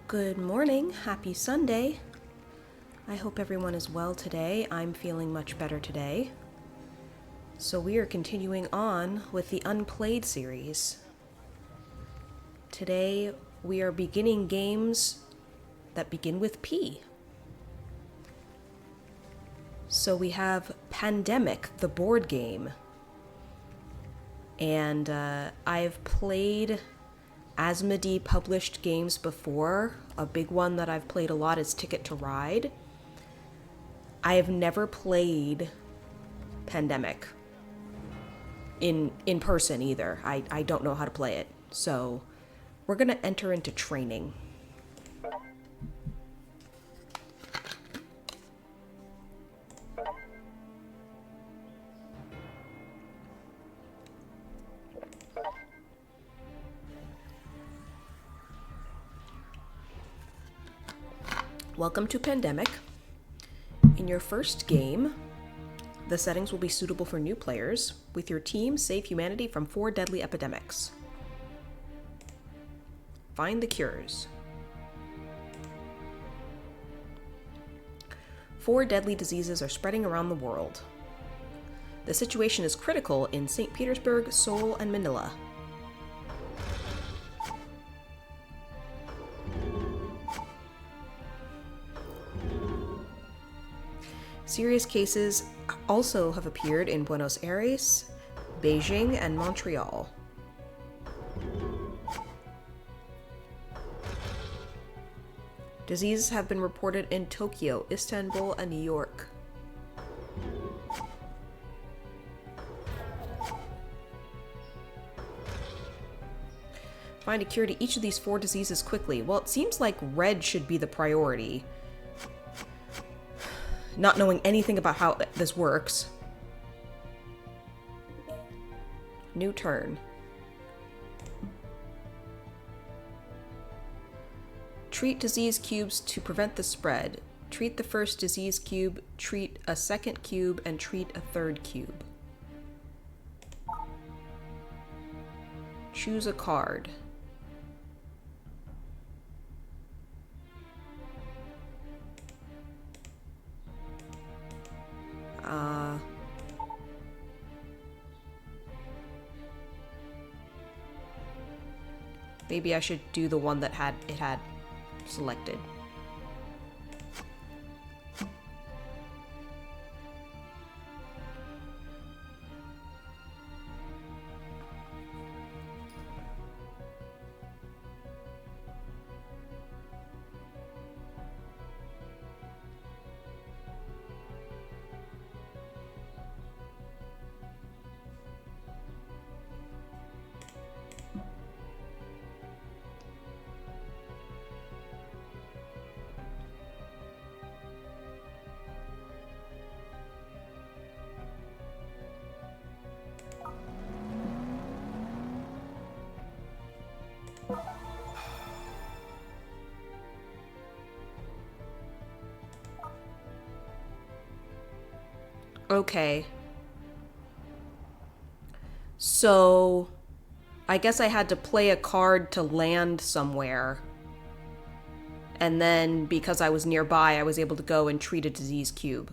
Good morning, happy Sunday. I hope everyone is well today. I'm feeling much better today. So we are continuing on with the Unplayed series. Today we are beginning games that begin with P. So we have Pandemic, the board game. And I've played Asmodee published games before. A big one that I've played a lot is Ticket to Ride. I have never played Pandemic in person either. I don't know how to play it. So we're going to enter into training. Welcome to Pandemic. In your first game, the settings will be suitable for new players. With your team, save humanity from 4 deadly epidemics. Find the cures. 4 deadly diseases are spreading around the world. The situation is critical in St. Petersburg, Seoul, and Manila. Serious cases also have appeared in Buenos Aires, Beijing, and Montreal. Diseases have been reported in Tokyo, Istanbul, and New York. Find a cure to each of these 4 diseases quickly. Well, it seems like red should be the priority. Not knowing anything about how this works. New turn. Treat disease cubes to prevent the spread. Treat the first disease cube, treat a second cube, and treat a third cube. Choose a card. Maybe I should do the one that had selected. Okay. So, I guess I had to play a card to land somewhere. And then, because I was nearby, I was able to go and treat a disease cube.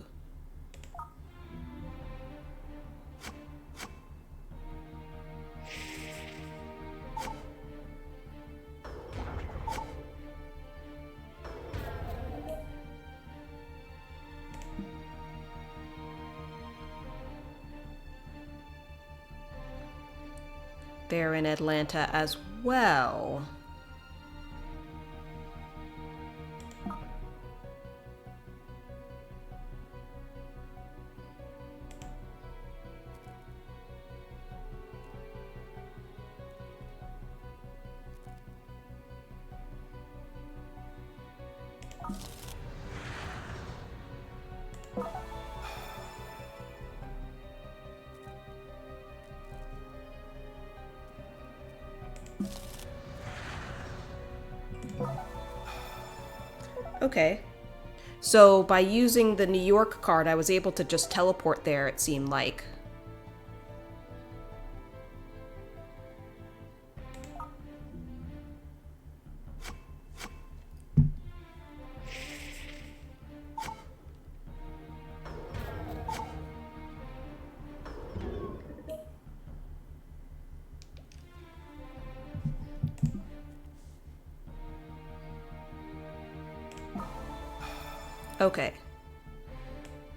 They're in Atlanta as well. Okay. So by using the New York card, I was able to just teleport there, it seemed like. Okay.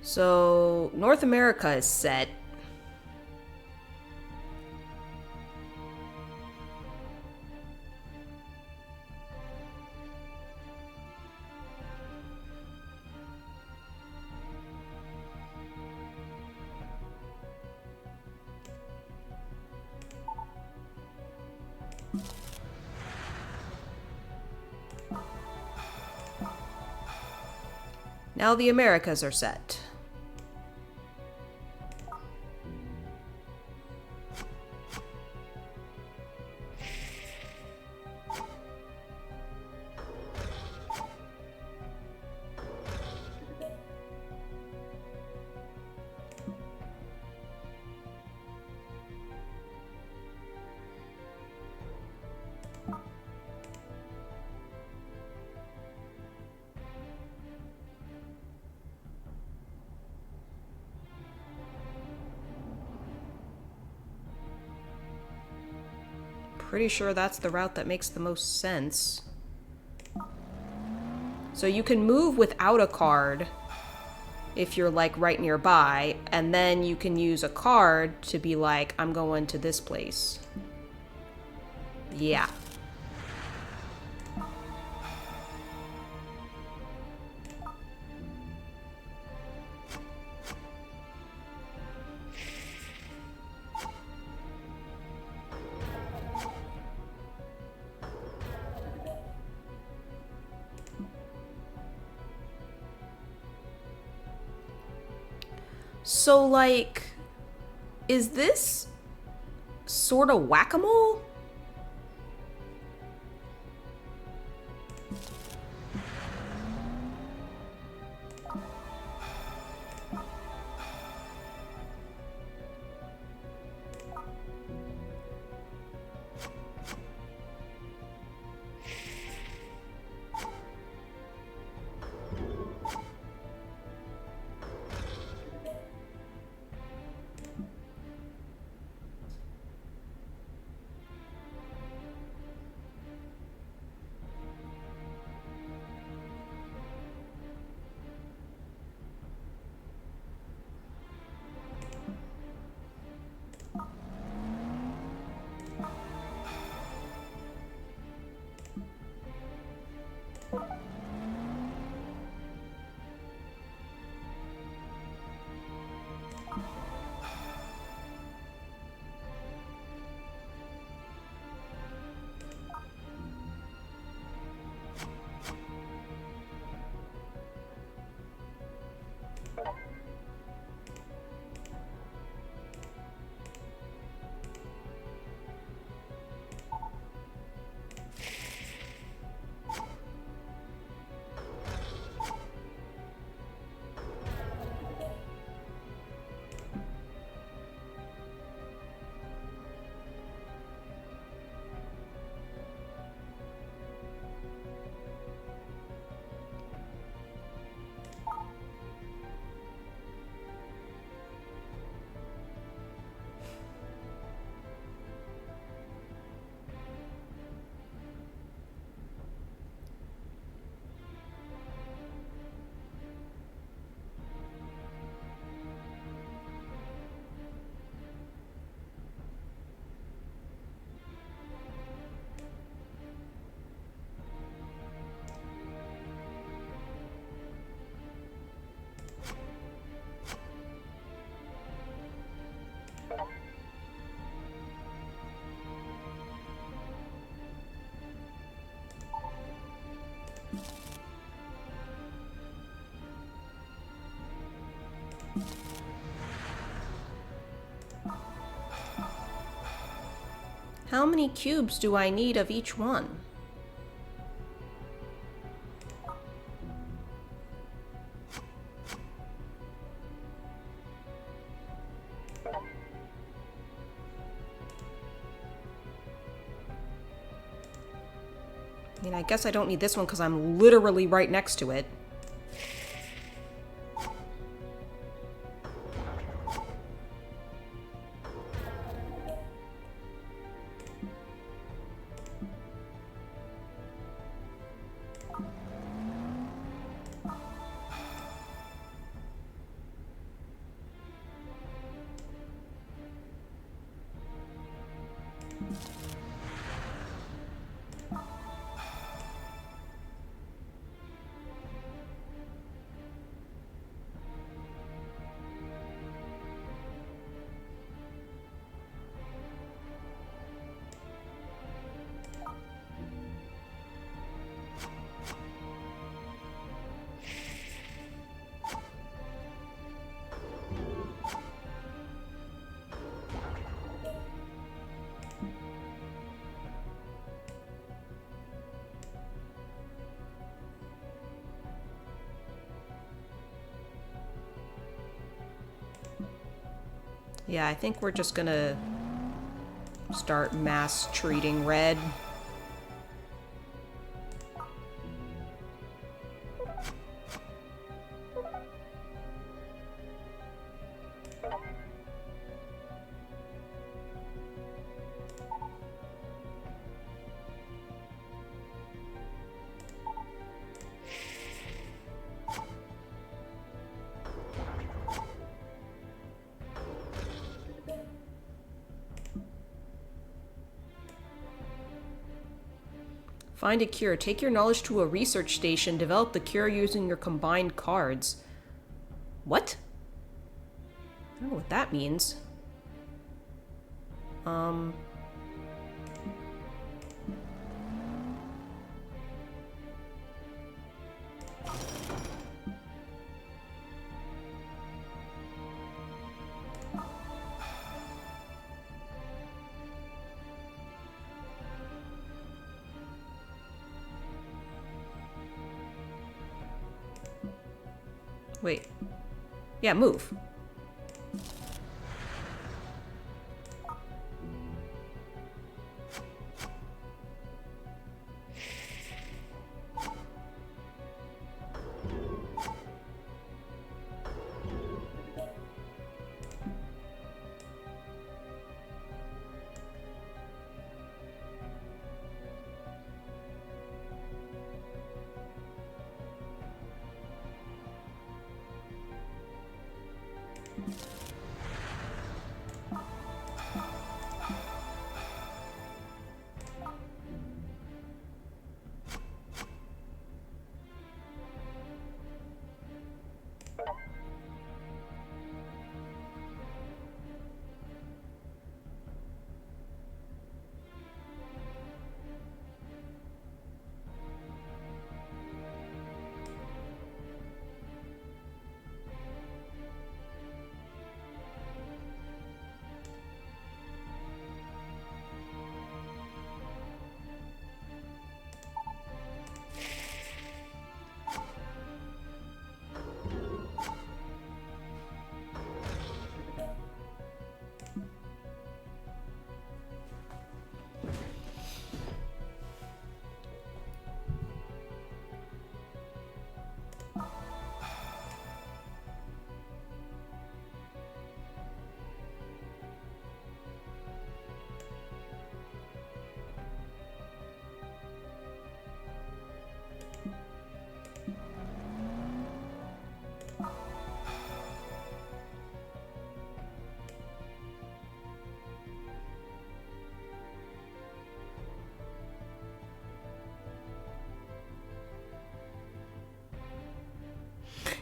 So, North America is set. Now the Americas are set. Pretty sure that's the route that makes the most sense. So you can move without a card if you're like right nearby, and then you can use a card to be like, I'm going to this place. Yeah. So, like, is this sort of whack-a-mole? How many cubes do I need of each one? I mean, I guess I don't need this one because I'm literally right next to it. Yeah, I think we're just gonna start mass treating red. Find a cure. Take your knowledge to a research station. Develop the cure using your combined cards. What? I don't know what that means. Wait. Yeah, move.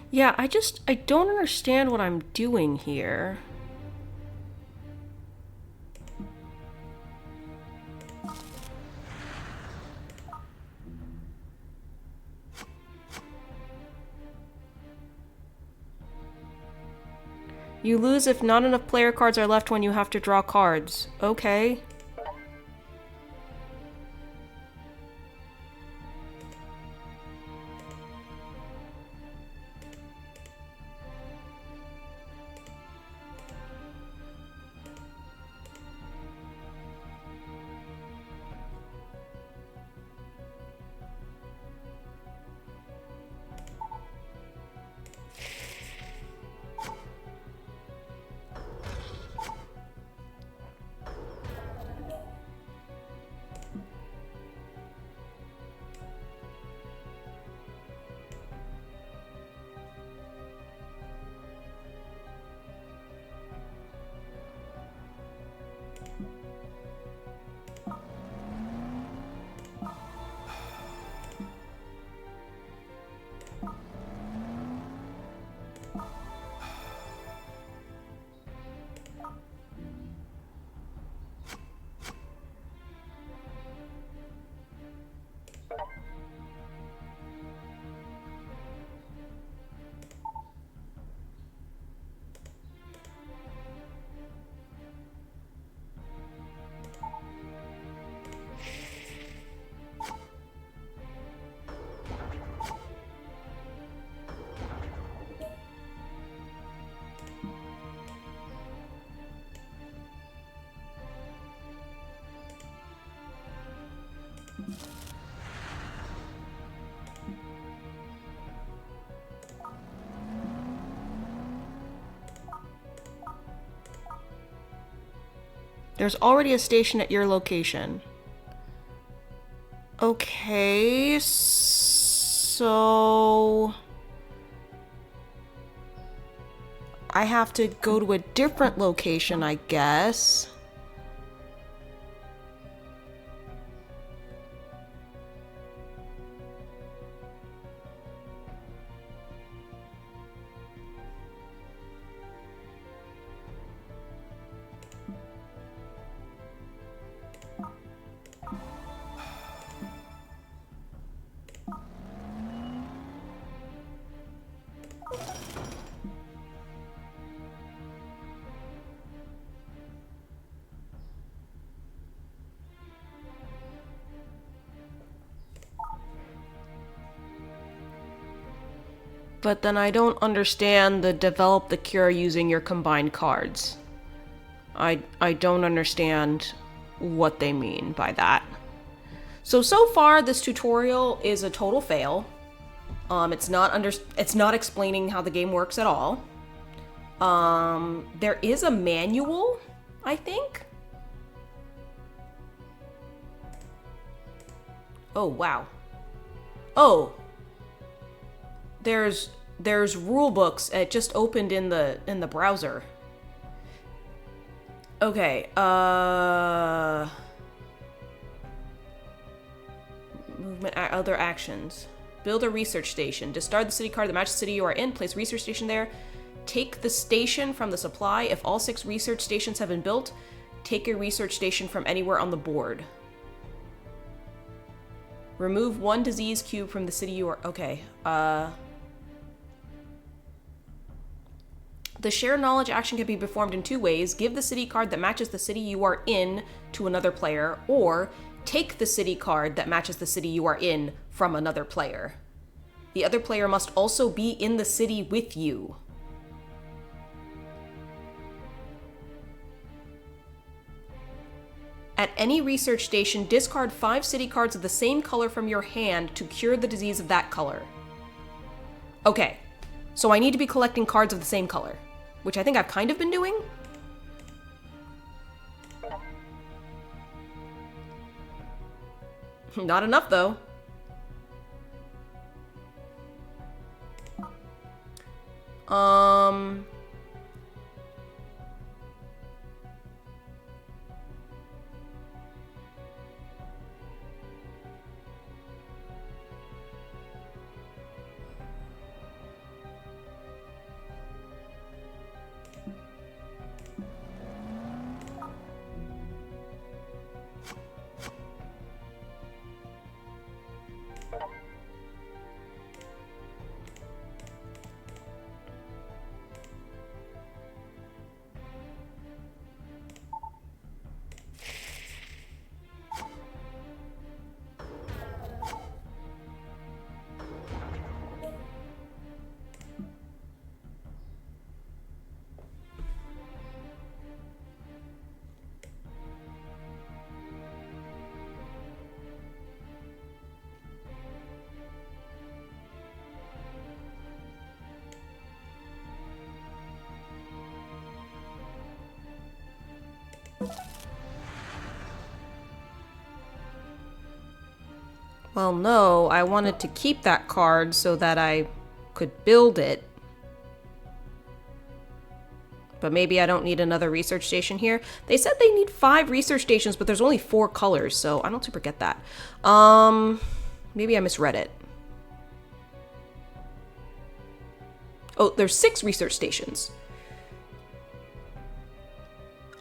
Yeah, I don't understand what I'm doing here. You lose if not enough player cards are left when you have to draw cards. Okay. There's already a station at your location. Okay, so... I have to go to a different location, I guess. But then I don't understand the develop the cure using your combined cards. I don't understand what they mean by that. So far this tutorial is a total fail. It's not explaining how the game works at all. There is a manual, I think. Oh, wow. Oh. There's rule books. It just opened in the browser. Okay, movement, other actions. Build a research station. Discard the city card that matches the city you are in. Place research station there. Take the station from the supply. If all 6 research stations have been built, take a research station from anywhere on the board. Remove 1 disease cube from the city you are... Okay, The share knowledge action can be performed in 2 ways. Give the city card that matches the city you are in to another player, or take the city card that matches the city you are in from another player. The other player must also be in the city with you. At any research station, discard 5 city cards of the same color from your hand to cure the disease of that color. Okay, so I need to be collecting cards of the same color, which I think I've kind of been doing. Not enough, though. Well, no, I wanted to keep that card so that I could build it. But maybe I don't need another research station here. They said they need 5 research stations, but there's only 4 colors, so I don't super get that. Maybe I misread it. Oh, there's 6 research stations.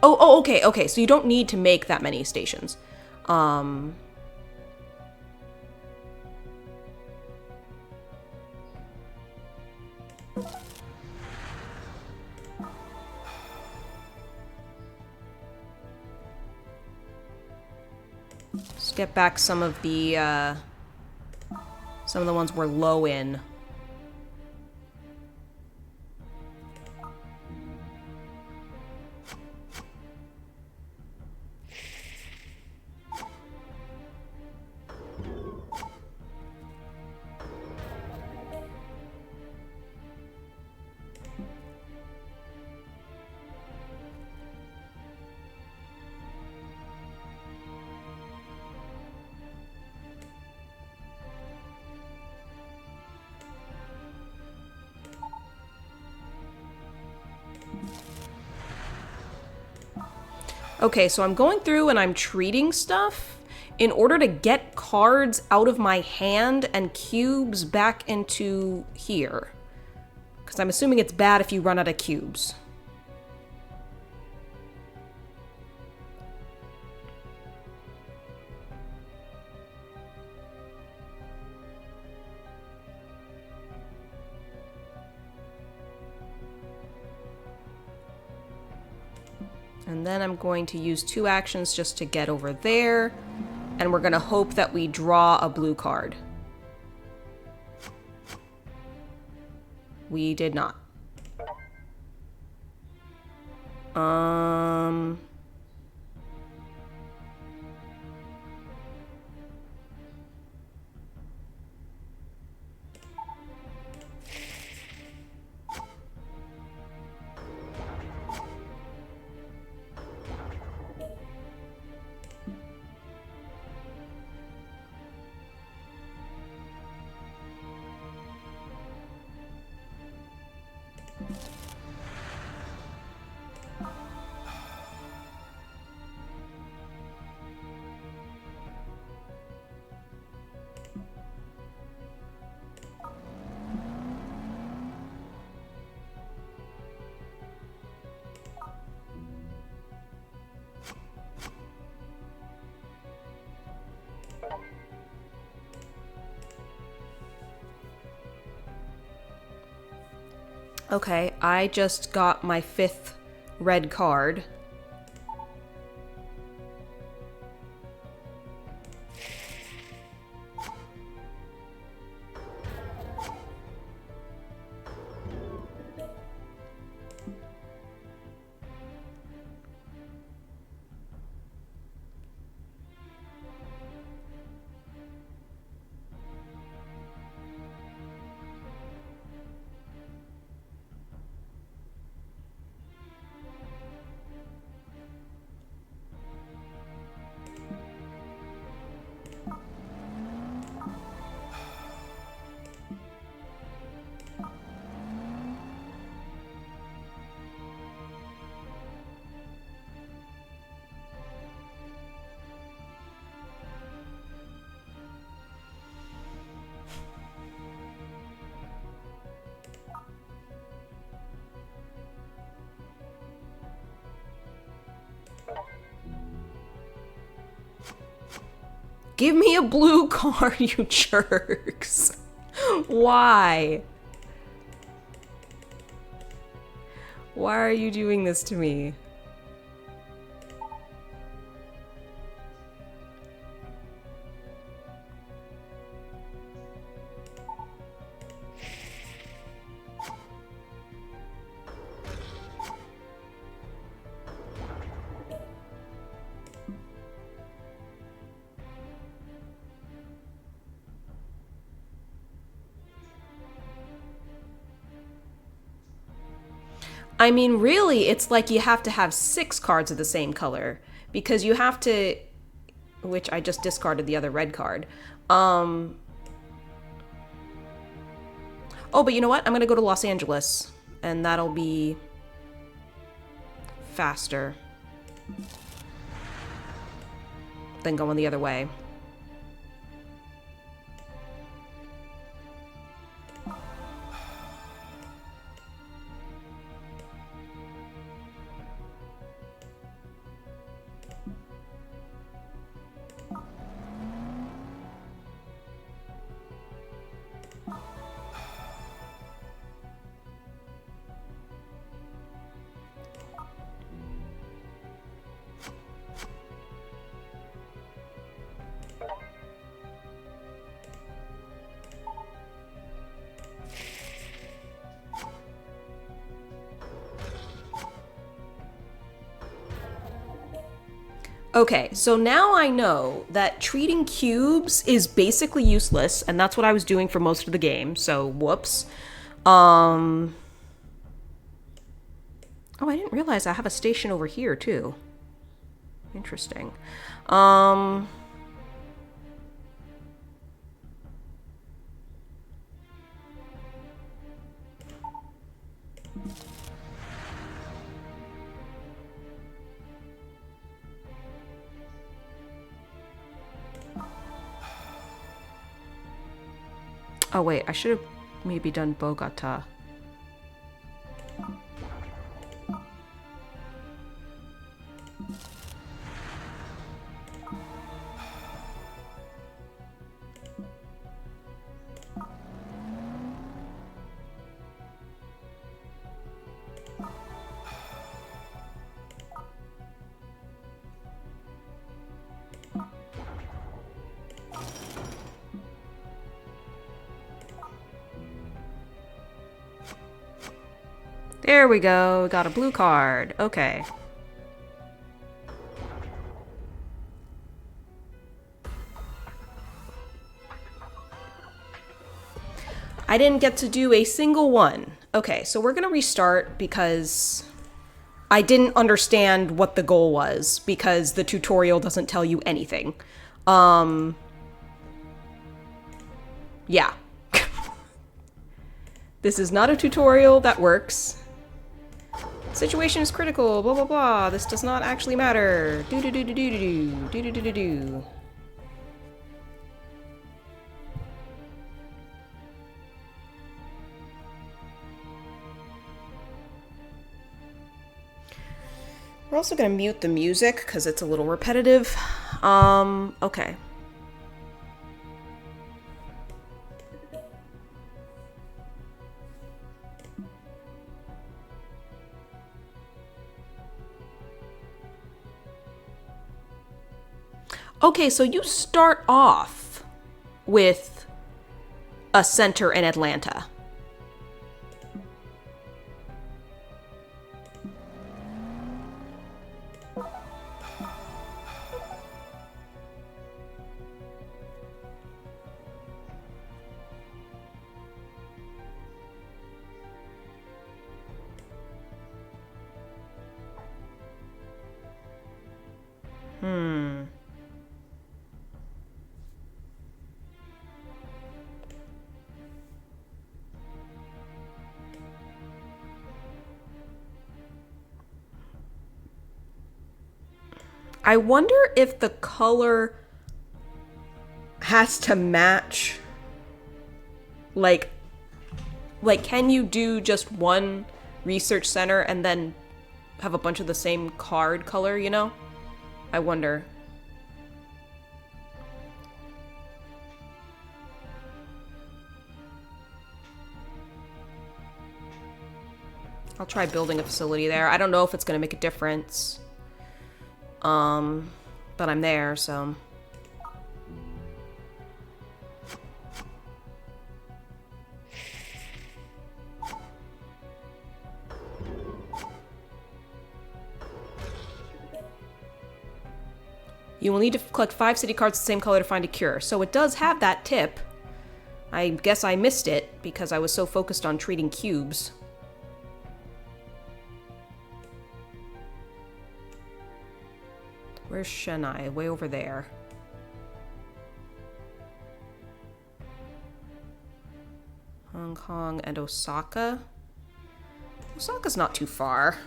Oh, okay, so you don't need to make that many stations. Let's get back some of the ones we're low in. Okay, so I'm going through and I'm treating stuff in order to get cards out of my hand and cubes back into here. Because I'm assuming it's bad if you run out of cubes. And then I'm going to use 2 actions just to get over there. And we're going to hope that we draw a blue card. We did not. Okay, I just got my 5th red card. Give me a blue card, you jerks. Why? Why are you doing this to me? I mean, really, it's like you have to have 6 cards of the same color. Because you have to... Which I just discarded the other red card. Oh, but you know what? I'm gonna go to Los Angeles. And that'll be... faster than going the other way. Okay, so now I know that treating cubes is basically useless, and that's what I was doing for most of the game, so whoops. Oh, I didn't realize I have a station over here, too. Interesting. Oh wait, I should have maybe done Bogota. There we go. We got a blue card. Okay. I didn't get to do a single one. Okay, so we're gonna restart because I didn't understand what the goal was because the tutorial doesn't tell you anything. Yeah. This is not a tutorial that works. Situation is critical, blah blah blah. This does not actually matter. Do do do do do do do do do do do. We're also gonna mute the music because it's a little repetitive. Okay. Okay, so you start off with a center in Atlanta. I wonder if the color has to match. Like, can you do just one research center and then have a bunch of the same card color, you know? I wonder. I'll try building a facility there. I don't know if it's gonna make a difference. But I'm there, so. You will need to collect 5 city cards the same color to find a cure. So it does have that tip. I guess I missed it because I was so focused on treating cubes. Where's Chennai? Way over there. Hong Kong and Osaka. Osaka's not too far.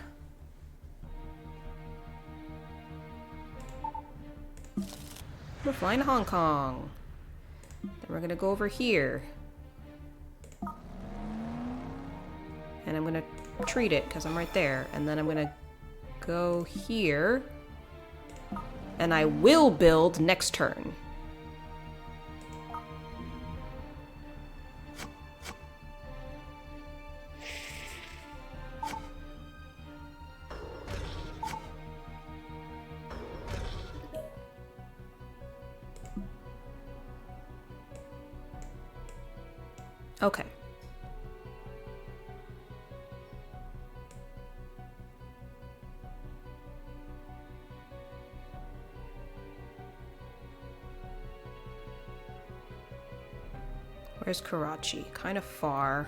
We're flying to Hong Kong. Then we're gonna go over here. And I'm gonna treat it because I'm right there. And then I'm gonna go here. And I will build next turn. Okay. Where's Karachi? Kind of far.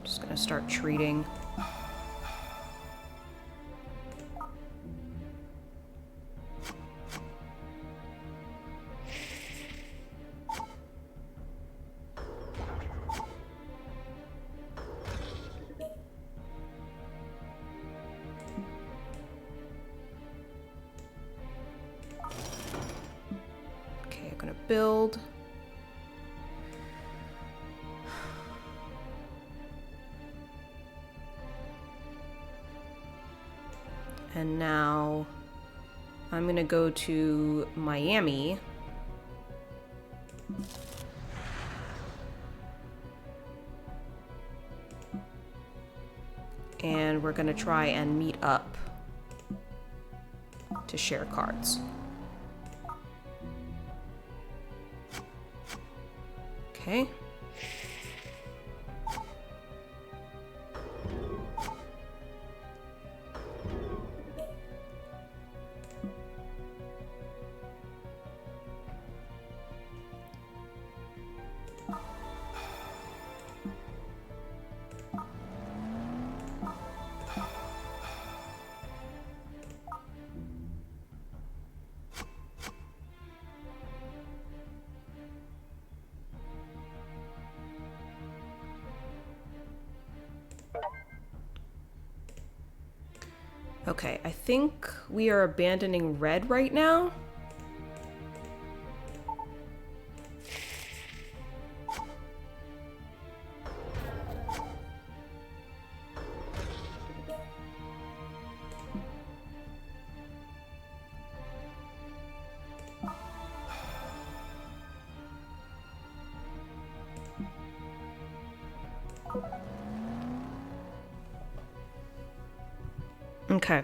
Just gonna start treating. build. And now I'm gonna go to Miami. And we're gonna try and meet up to share cards. Okay. Okay, I think we are abandoning red right now. Okay.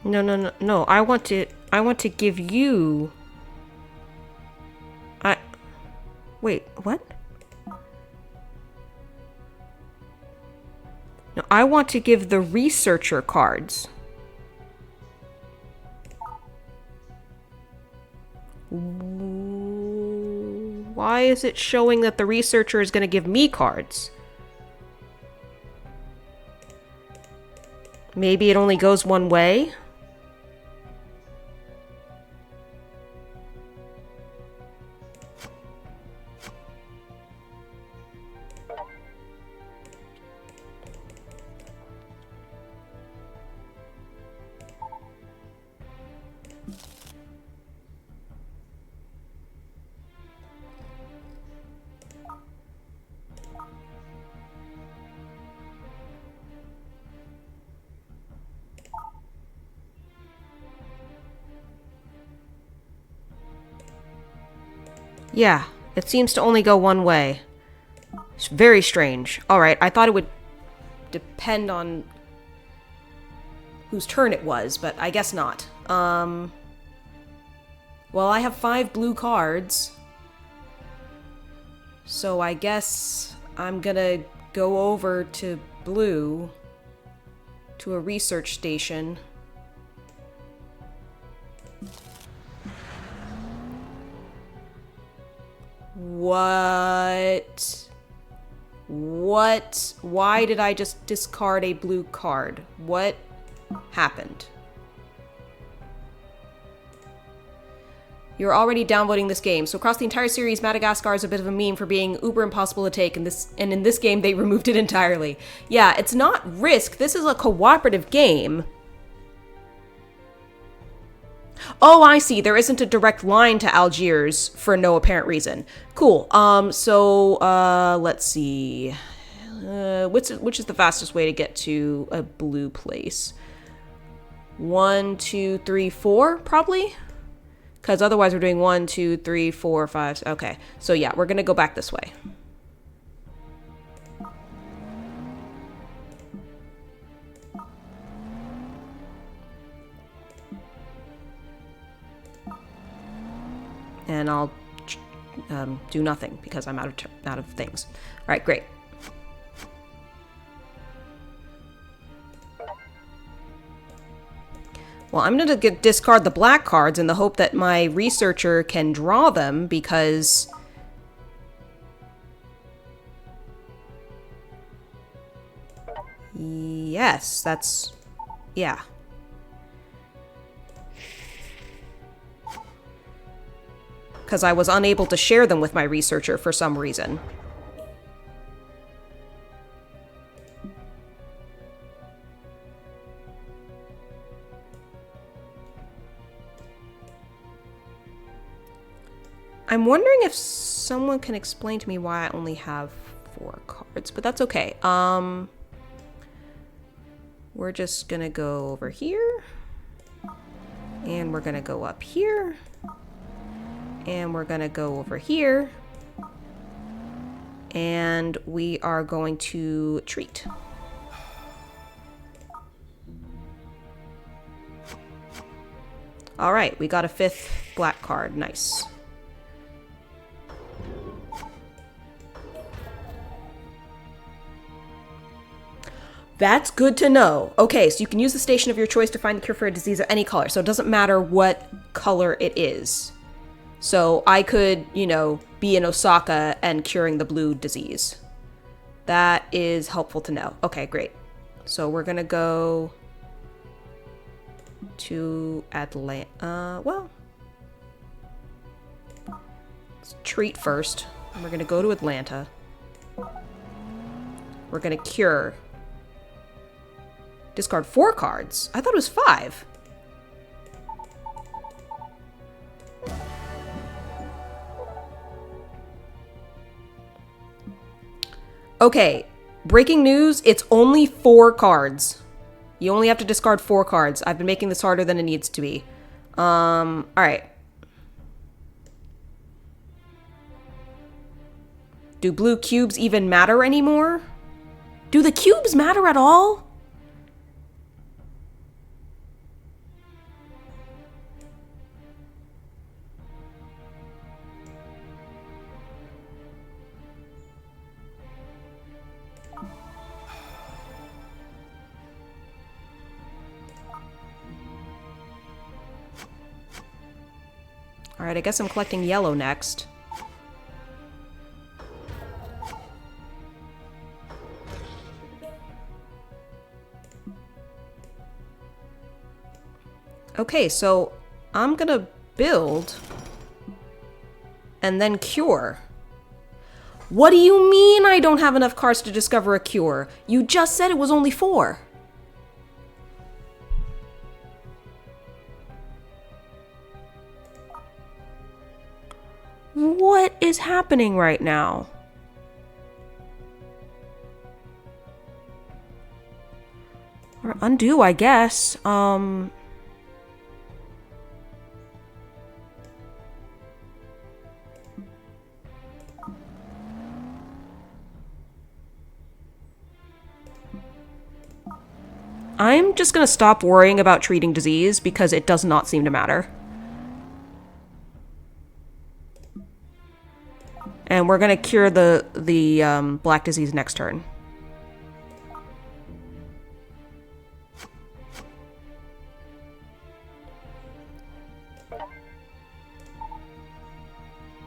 No. I want to give you. Wait, what? No, I want to give the researcher cards. Why is it showing that the researcher is going to give me cards? Maybe it only goes one way? Yeah, it seems to only go one way. It's very strange. Alright, I thought it would depend on whose turn it was, but I guess not. Well, I have 5 blue cards. So I guess I'm gonna go over to blue, to a research station. What? Why did I just discard a blue card? What happened? You're already downvoting this game. So across the entire series, Madagascar is a bit of a meme for being uber impossible to take, and in this game they removed it entirely. Yeah, it's not Risk. This is a cooperative game. Oh, I see. There isn't a direct line to Algiers for no apparent reason. Cool. Let's see. Which is the fastest way to get to a blue place? 1, 2, 3, 4, probably? Because otherwise we're doing 1, 2, 3, 4, 5. Okay, so yeah, we're gonna go back this way. And I'll do nothing because I'm out of things. All right, great. Well, I'm going to discard the black cards in the hope that my researcher can draw them because... Yes, that's... Yeah. Because I was unable to share them with my researcher for some reason. I'm wondering if someone can explain to me why I only have 4 cards, but that's okay. We're just gonna go over here. And we're gonna go up here. And we're gonna go over here. And we are going to treat. All right, we got a 5th black card. Nice. That's good to know. Okay, so you can use the station of your choice to find the cure for a disease of any color. So it doesn't matter what color it is. So I could, you know, be in Osaka and curing the blue disease. That is helpful to know. Okay, great. So we're gonna go to Atlanta. Well, let's treat first. And we're gonna go to Atlanta. We're gonna cure. Discard 4 cards. I thought it was 5. Okay, breaking news, it's only 4 cards. You only have to discard 4 cards. I've been making this harder than it needs to be. Alright. Do blue cubes even matter anymore? Do the cubes matter at all? Alright, I guess I'm collecting yellow next. Okay, so I'm gonna build and then cure. What do you mean I don't have enough cards to discover a cure? You just said it was only 4. What is happening right now? Or undo, I guess. I'm just gonna stop worrying about treating disease because it does not seem to matter. And we're gonna cure the black disease next turn.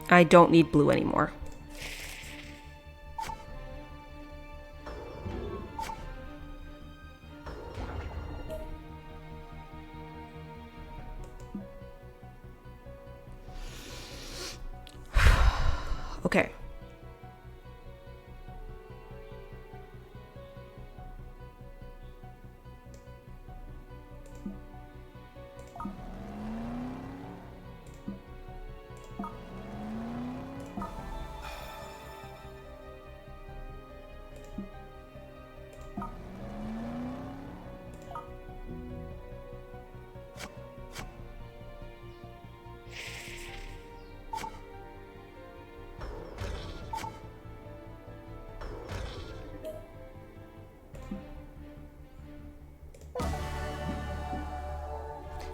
I don't need blue anymore. Okay.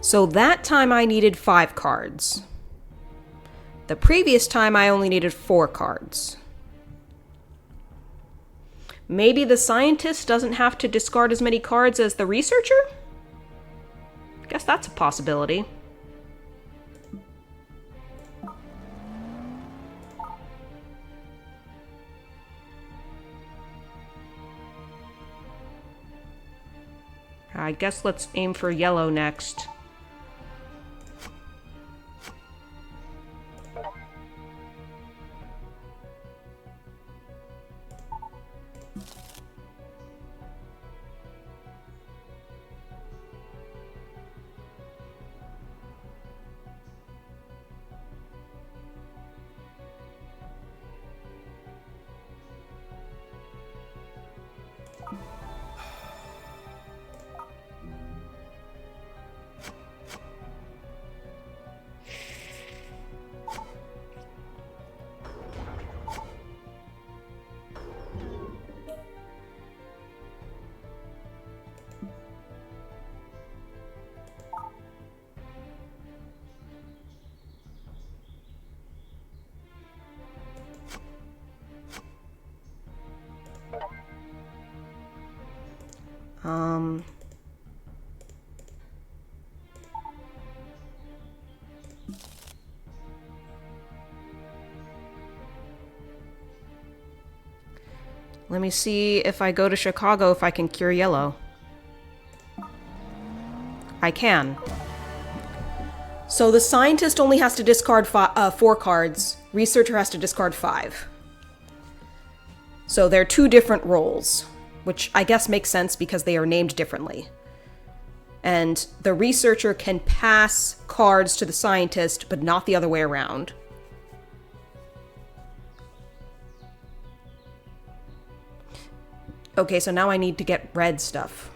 So that time I needed 5 cards. The previous time I only needed 4 cards. Maybe the scientist doesn't have to discard as many cards as the researcher? Guess that's a possibility. I guess let's aim for yellow next. Let me see if I go to Chicago if I can cure yellow. I can. So the scientist only has to discard 4 cards. Researcher has to discard 5. So they're 2 different roles, which I guess makes sense because they are named differently. And the researcher can pass cards to the scientist, but not the other way around. Okay, so now I need to get red stuff.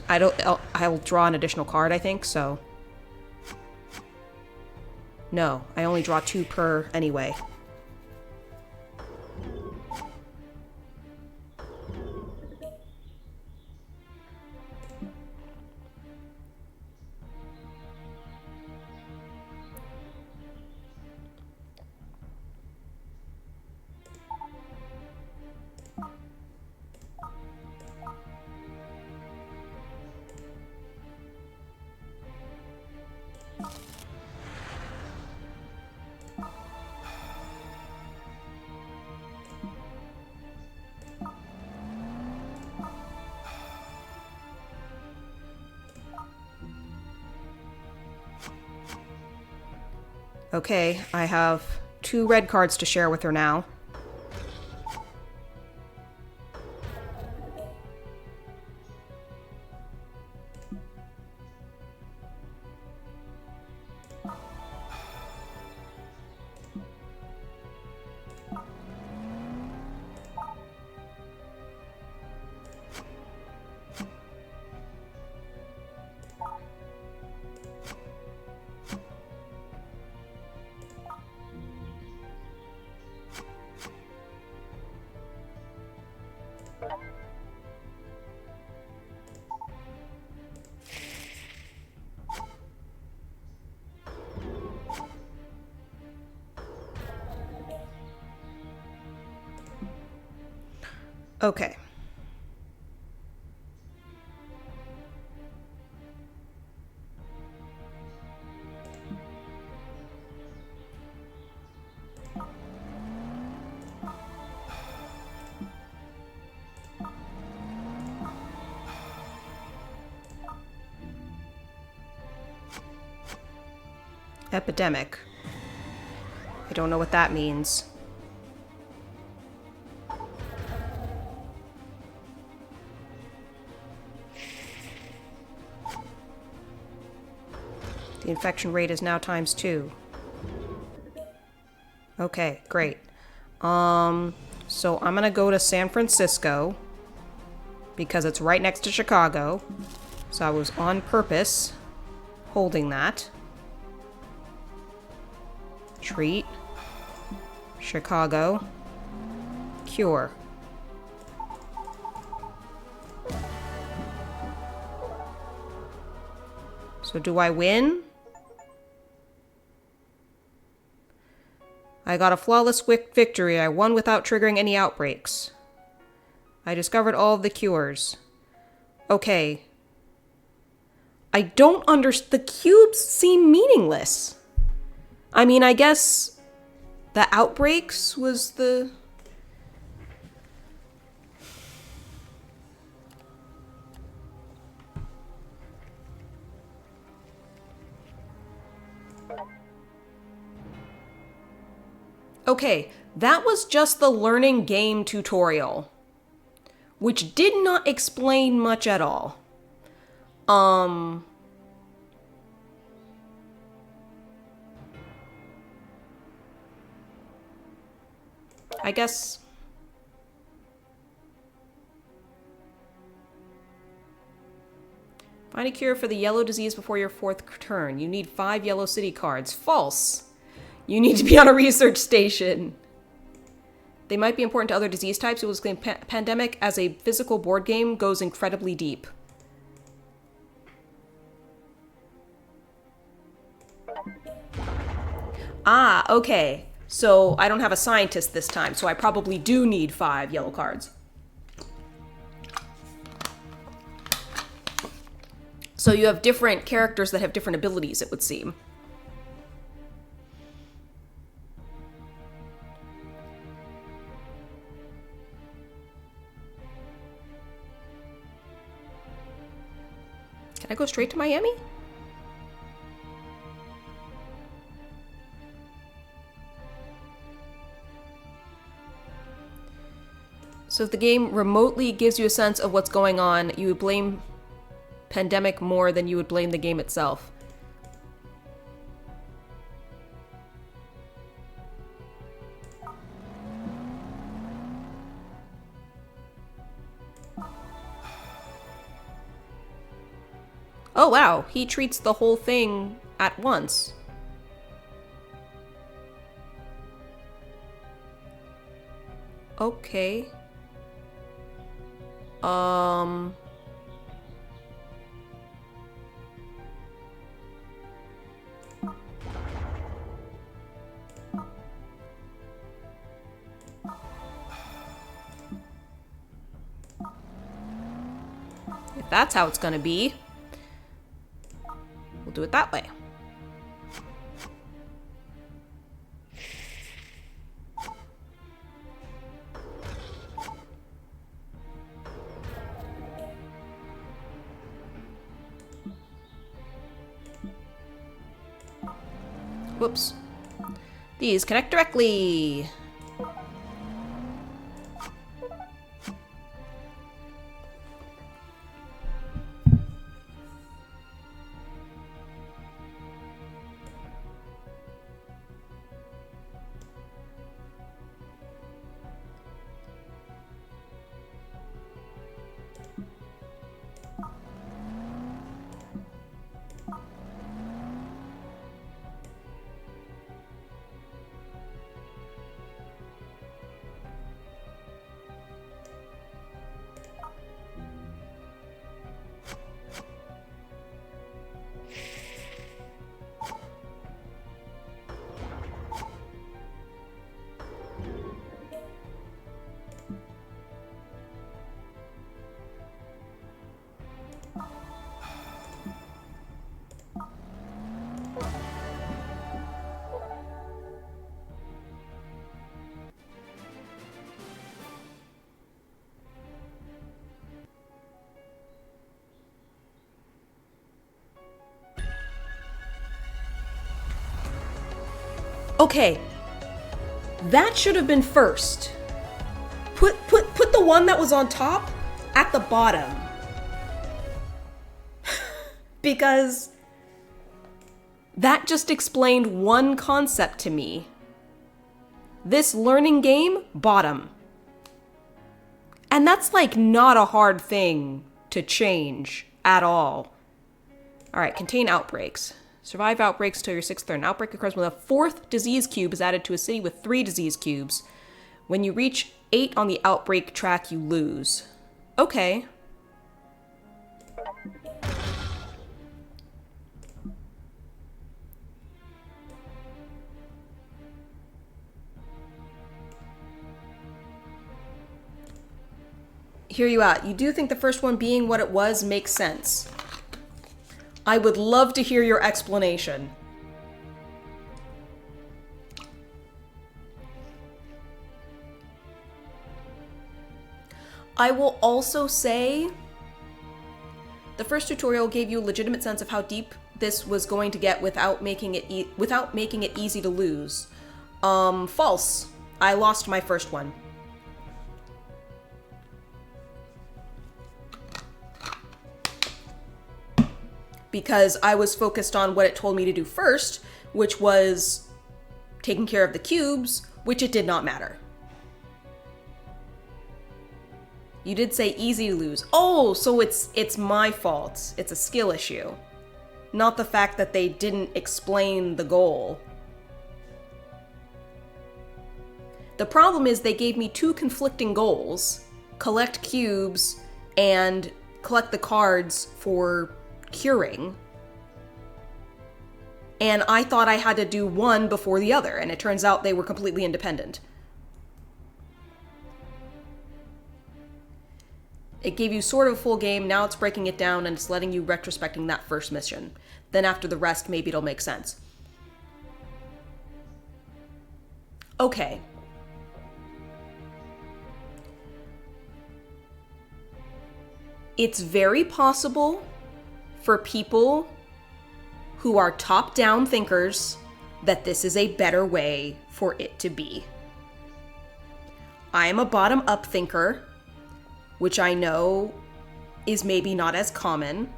I'll draw an additional card, I think, so. No, I only draw 2 per anyway. Okay, I have 2 red cards to share with her now. Okay. Epidemic. I don't know what that means. The infection rate is now ×2. Okay, great. So I'm gonna go to San Francisco because it's right next to Chicago. So I was on purpose holding that. Treat. Chicago. Cure. So do I win? I got a flawless victory. I won without triggering any outbreaks. I discovered all of the cures. Okay. I don't understand. The cubes seem meaningless. I mean, I guess the outbreaks was the... Okay, that was just the learning game tutorial, which did not explain much at all. I guess... Find a cure for the yellow disease before your 4th turn. You need 5 yellow city cards. False. You need to be on a research station. They might be important to other disease types. It was claimed Pandemic as a physical board game goes incredibly deep. Ah, okay. So I don't have a scientist this time, so I probably do need 5 yellow cards. So you have different characters that have different abilities, it would seem. Can I go straight to Miami? So if the game remotely gives you a sense of what's going on, you would blame Pandemic more than you would blame the game itself. Oh wow, he treats the whole thing at once. Okay. If that's how it's gonna be, we'll do it that way. Whoops. These connect directly. Okay, that should have been first. Put the one that was on top at the bottom. Because that just explained one concept to me. This learning game, bottom. And that's like not a hard thing to change at all. All right, contain outbreaks. Survive outbreaks till your 6th turn. Outbreak occurs when a 4th disease cube is added to a city with 3 disease cubes. When you reach 8 on the outbreak track, you lose. Okay. Hear you out. You do think the first one being what it was makes sense. I would love to hear your explanation. I will also say the first tutorial gave you a legitimate sense of how deep this was going to get without making it easy to lose. False. I lost my first one. Because I was focused on what it told me to do first, which was taking care of the cubes, which it did not matter. You did say easy to lose. Oh, so it's my fault. It's a skill issue. Not the fact that they didn't explain the goal. The problem is they gave me 2 conflicting goals. Collect cubes and collect the cards for curing. And I thought I had to do one before the other, and it turns out they were completely independent. It gave you sort of a full game, now it's breaking it down and it's letting you retrospecting that first mission. Then after the rest, maybe it'll make sense. Okay. It's very possible for people who are top-down thinkers that this is a better way for it to be. I am a bottom-up thinker, which I know is maybe not as common,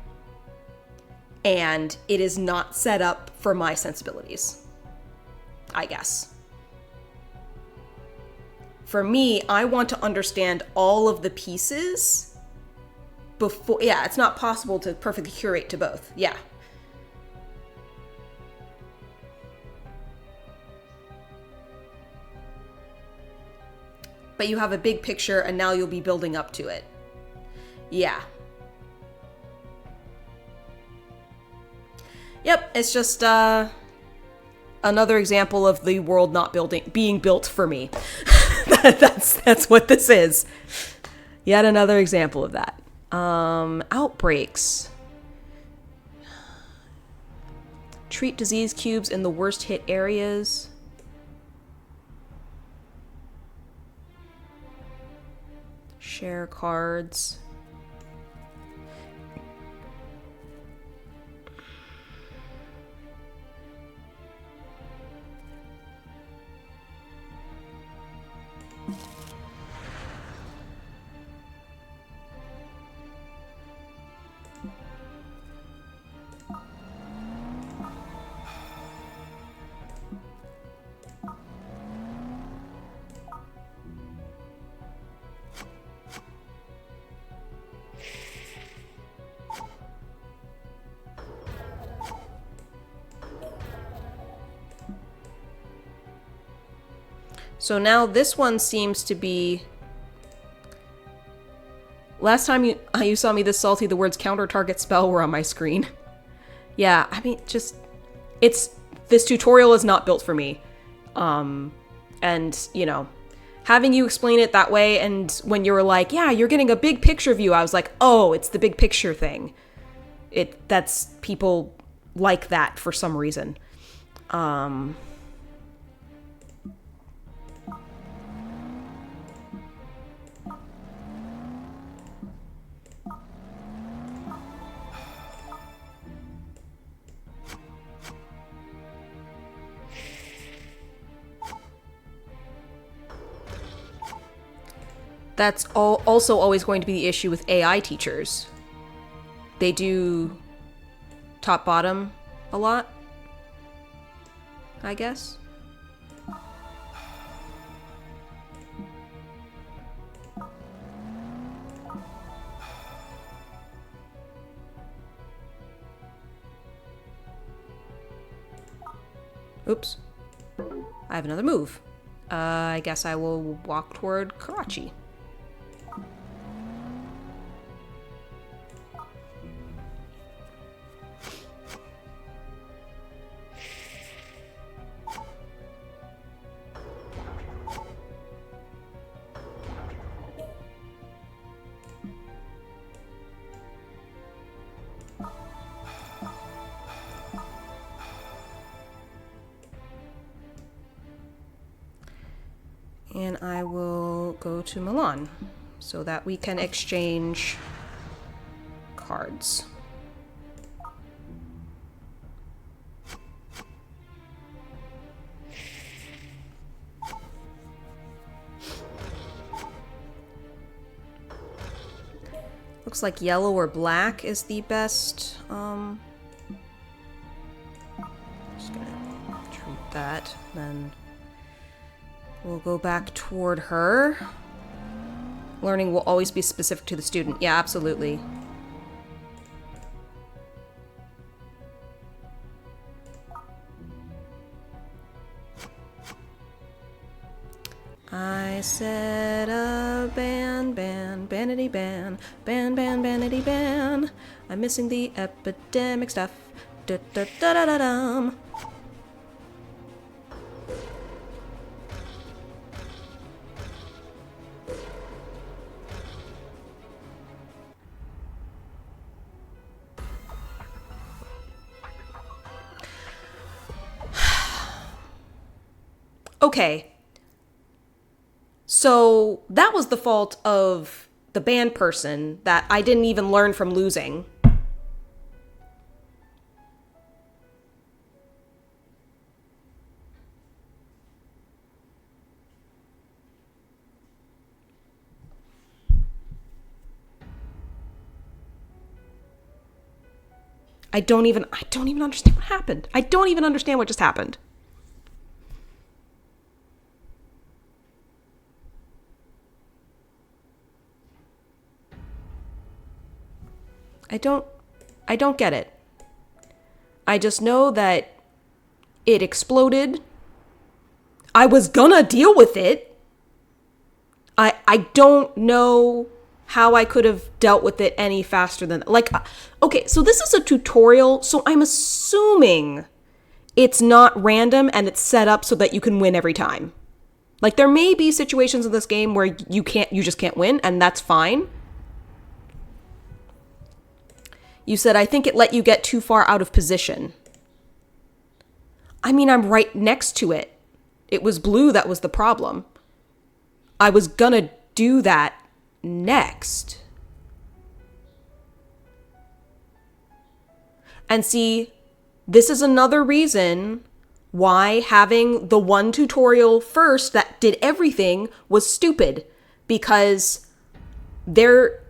and it is not set up for my sensibilities, I guess. For me, I want to understand all of the pieces before, yeah, it's not possible to perfectly curate to both, yeah. But you have a big picture and now you'll be building up to it. Yeah. Yep, it's just another example of the world not being built for me. That's what this is. Yet another example of that. Outbreaks. Treat disease cubes in the worst hit areas. Share cards. So now this one seems to be... Last time you saw me this salty, the words counter target spell were on my screen. Yeah, I mean, just... This tutorial is not built for me. And, you know, having you explain it that way, and when you were like, yeah, you're getting a big picture view, I was like, oh, it's the big picture thing. That's people like that for some reason. That's also always going to be the issue with AI teachers. They do top-bottom a lot, I guess. Oops. I have another move. I guess I will walk toward Karachi. And I will go to Milan so that we can exchange cards. Looks like yellow or black is the best. Just gonna treat that, then we'll go back toward her. Learning will always be specific to the student. Yeah, absolutely. I said a ban, banity ban, banity ban. I'm missing the epidemic stuff. Da da da da da dum. Okay. So that was the fault of the band person that I didn't even learn from losing. I don't even understand what happened. I don't even understand what just happened. I don't get it. I just know that it exploded. I was gonna deal with it. I don't know how I could have dealt with it any faster than, like, okay, so this is a tutorial, so I'm assuming it's not random and it's set up so that you can win every time. Like, there may be situations in this game where you just can't win, and that's fine. You said, I think it let you get too far out of position. I mean, I'm right next to it. It was blue that was the problem. I was gonna do that next. And see, this is another reason why having the one tutorial first that did everything was stupid. Because they're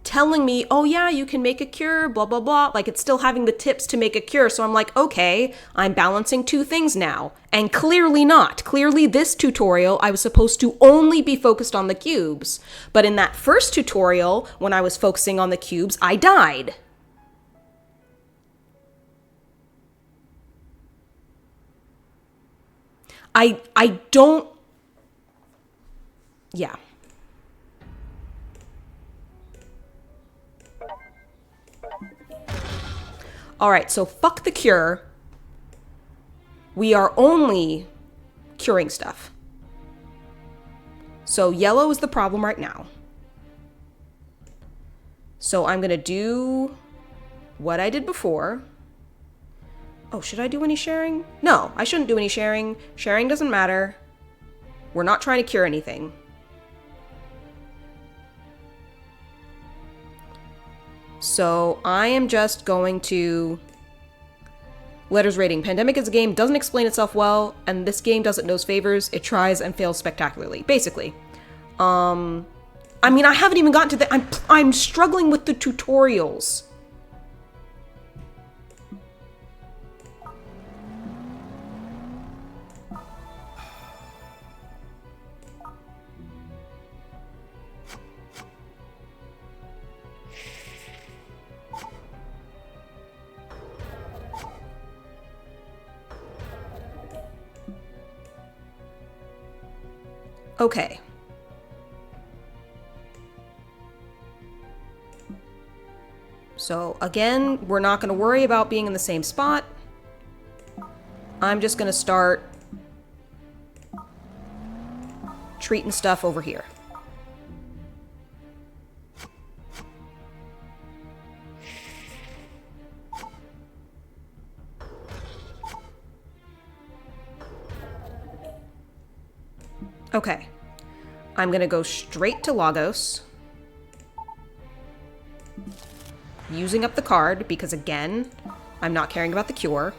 telling me, oh yeah, you can make a cure, blah, blah, blah. Like, it's still having the tips to make a cure. So I'm like, okay, I'm balancing two things now. And clearly not. Clearly this tutorial, I was supposed to only be focused on the cubes. But in that first tutorial, when I was focusing on the cubes, I died. I don't... Yeah. All right, so fuck the cure. We are only curing stuff. So yellow is the problem right now. So I'm going to do what I did before. Oh, should I do any sharing? No, I shouldn't do any sharing. Sharing doesn't matter. We're not trying to cure anything. So I am just going to... Letters rating. Pandemic is a game, doesn't explain itself well, and this game doesn't knows favors. It tries and fails spectacularly, basically. I mean, I haven't even gotten to the... I'm struggling with the tutorials. Okay. So again, we're not going to worry about being in the same spot. I'm just going to start treating stuff over here. Okay. I'm going to go straight to Lagos. Using up the card because, again, I'm not caring about the cure.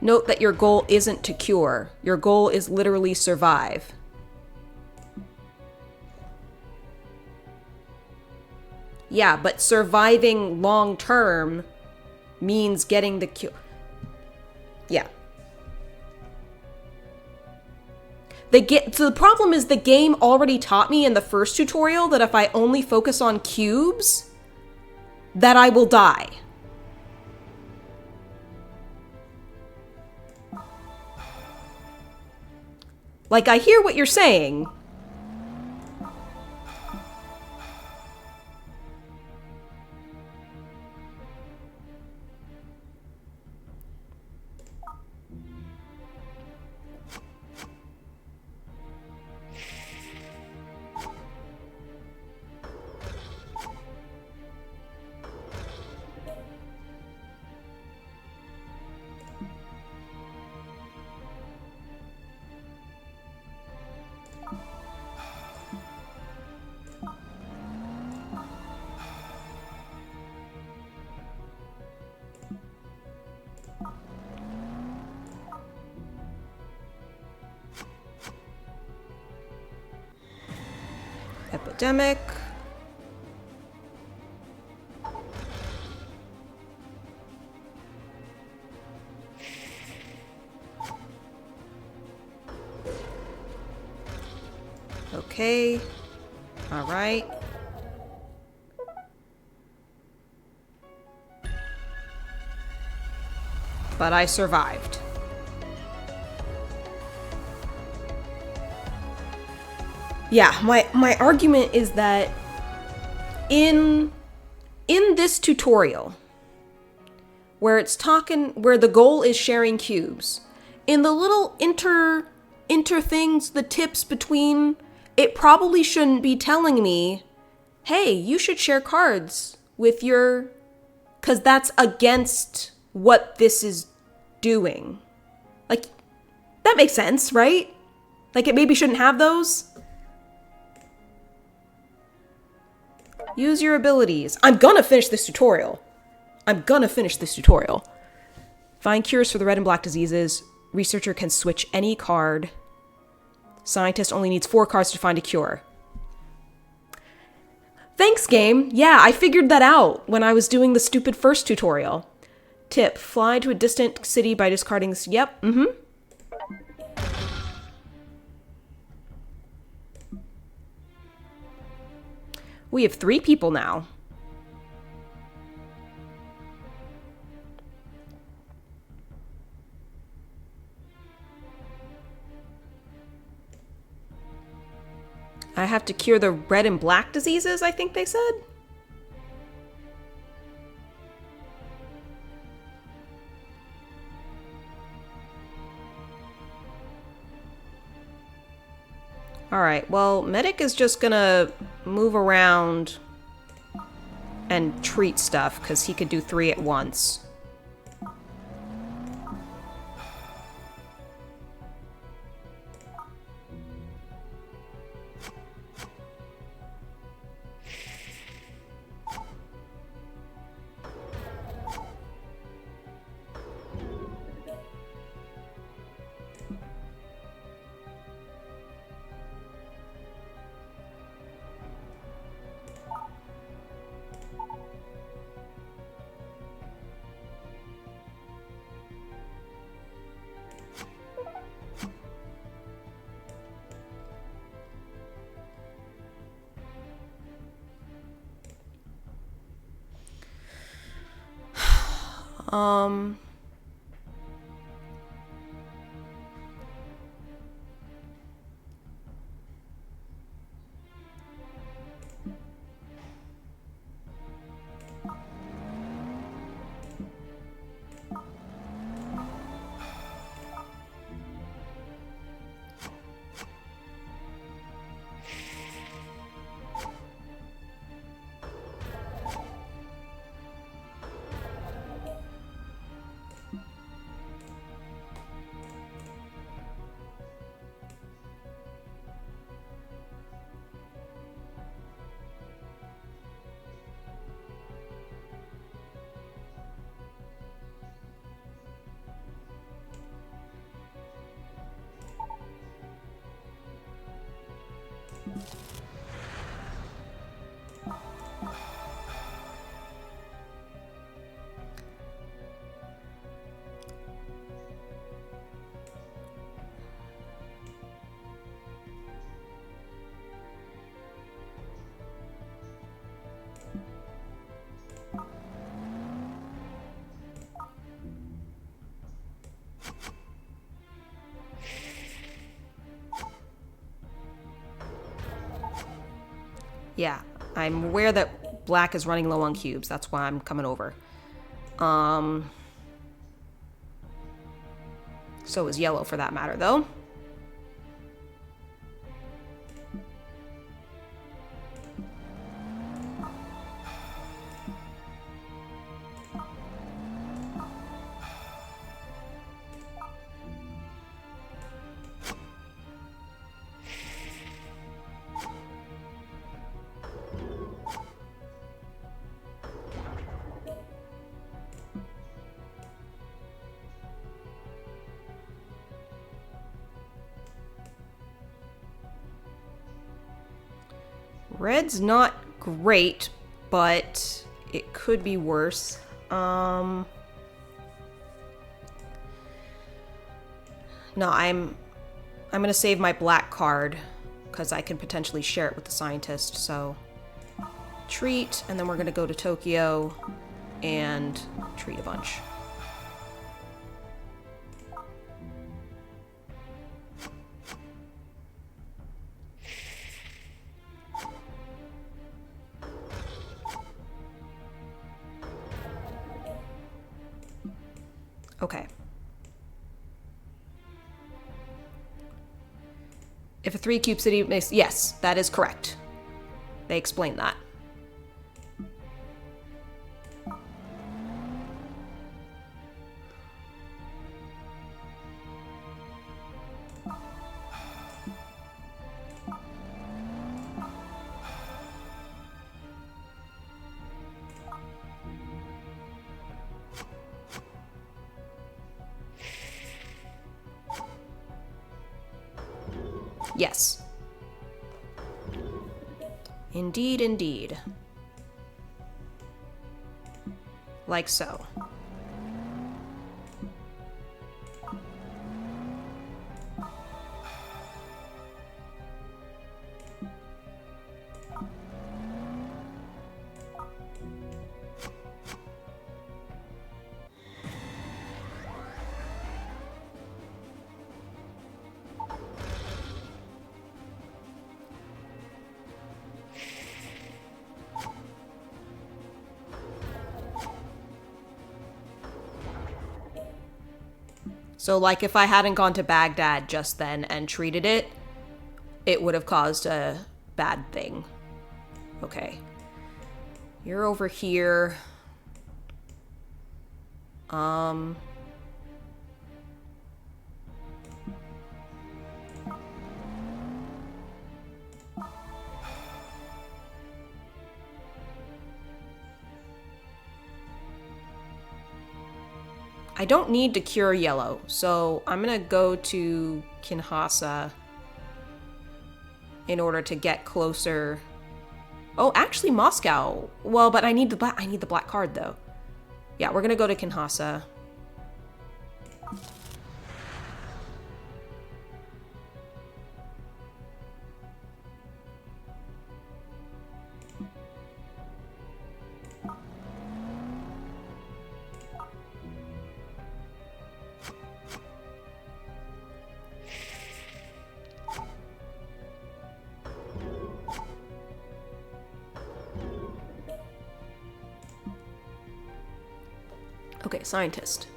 Note that your goal isn't to cure. Your goal is literally survive. Yeah, but surviving long term means getting the cure. Yeah. So the problem is the game already taught me in the first tutorial that if I only focus on cubes, that I will die. Like, I hear what you're saying. Epidemic. Okay. All right. But I survived. Yeah, my argument is that in this tutorial where the goal is sharing cubes, in the little inter things, the tips between, it probably shouldn't be telling me, hey, you should share cards with your, because that's against what this is doing. Like, that makes sense, right? Like, it maybe shouldn't have those. Use your abilities. I'm gonna finish this tutorial. Find cures for the red and black diseases. Researcher can switch any card. Scientist only needs 4 cards to find a cure. Thanks, game. Yeah, I figured that out when I was doing the stupid first tutorial. Tip, fly to a distant city by discarding... Yep, We have 3 people now. I have to cure the red and black diseases, I think they said. Alright, well, Medic is just gonna move around and treat stuff, because he could do 3 at once. Um... Yeah, I'm aware that black is running low on cubes. That's why I'm coming over. So is yellow for that matter, though. Red's not great, but it could be worse. No, I'm gonna save my black card because I can potentially share it with the scientist. So treat, and then we're gonna go to Tokyo and treat a bunch. Okay. If a 3-cube city makes... Yes, that is correct. They explained that. Yes. Indeed, indeed. Like so. So, like, if I hadn't gone to Baghdad just then and treated it, it would have caused a bad thing. Okay. You're over here. I don't need to cure yellow, so I'm gonna go to Kinshasa in order to get closer. Oh, actually Moscow. Well, but I need the black card though. Yeah, we're gonna go to Kinshasa. Okay, scientist.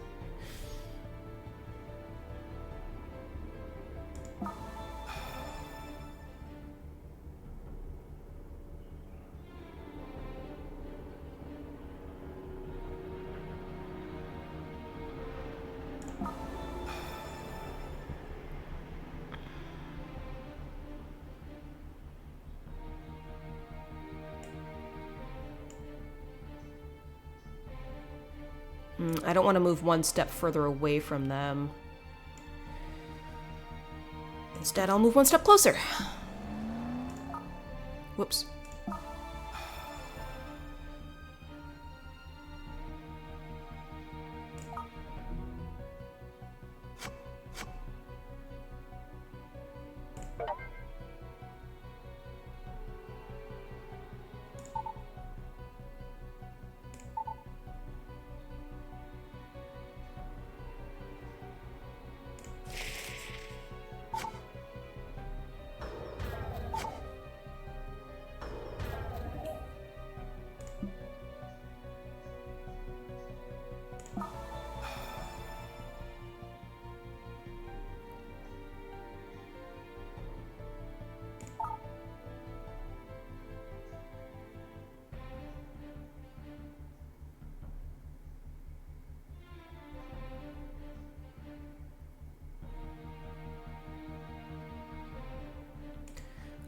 I don't want to move one step further away from them. Instead, I'll move one step closer. Whoops.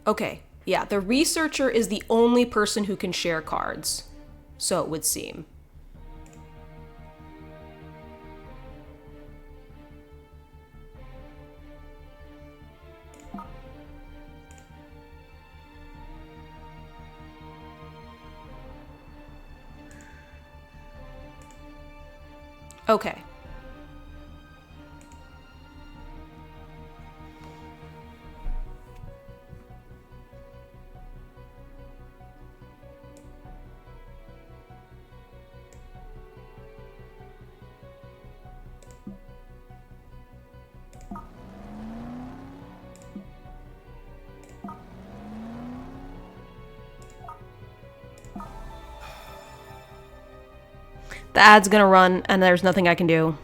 Okay, yeah, the researcher is the only person who can share cards. So it would seem. Okay. The ad's gonna run, and there's nothing I can do.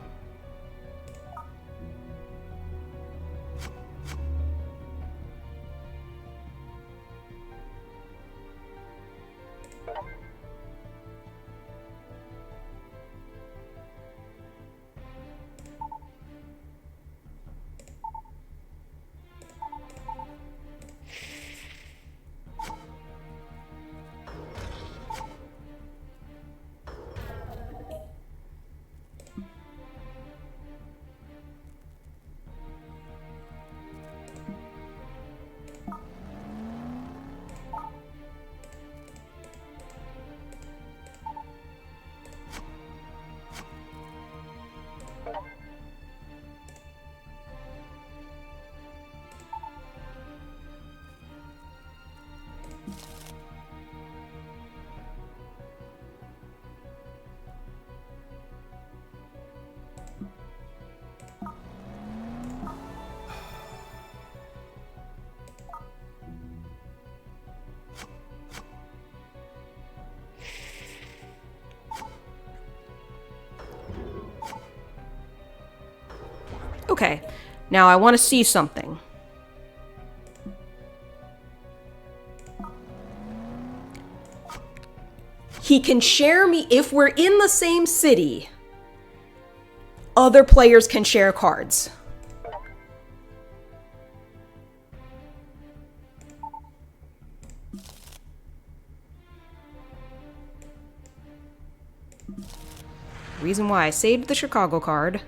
Okay, now I want to see something. He can share me if we're in the same city. Other players can share cards. Reason why I saved the Chicago card.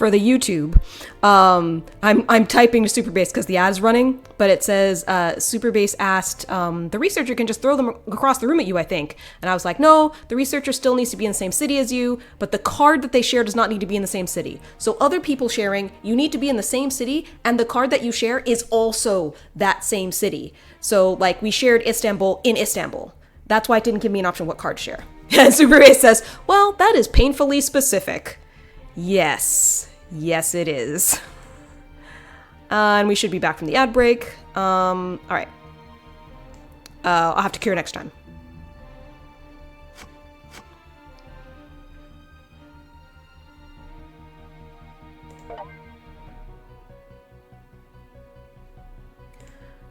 for the YouTube, I'm typing to Superbase because the ad's running, but it says Superbase asked the researcher can just throw them across the room at you, I think. And I was like, no, the researcher still needs to be in the same city as you, but the card that they share does not need to be in the same city. So other people sharing, you need to be in the same city, and the card that you share is also that same city. So like we shared Istanbul in Istanbul. That's why it didn't give me an option what card to share. And Superbase says, well, that is painfully specific. Yes. Yes, it is. And we should be back from the ad break. All right. I'll have to cure next time.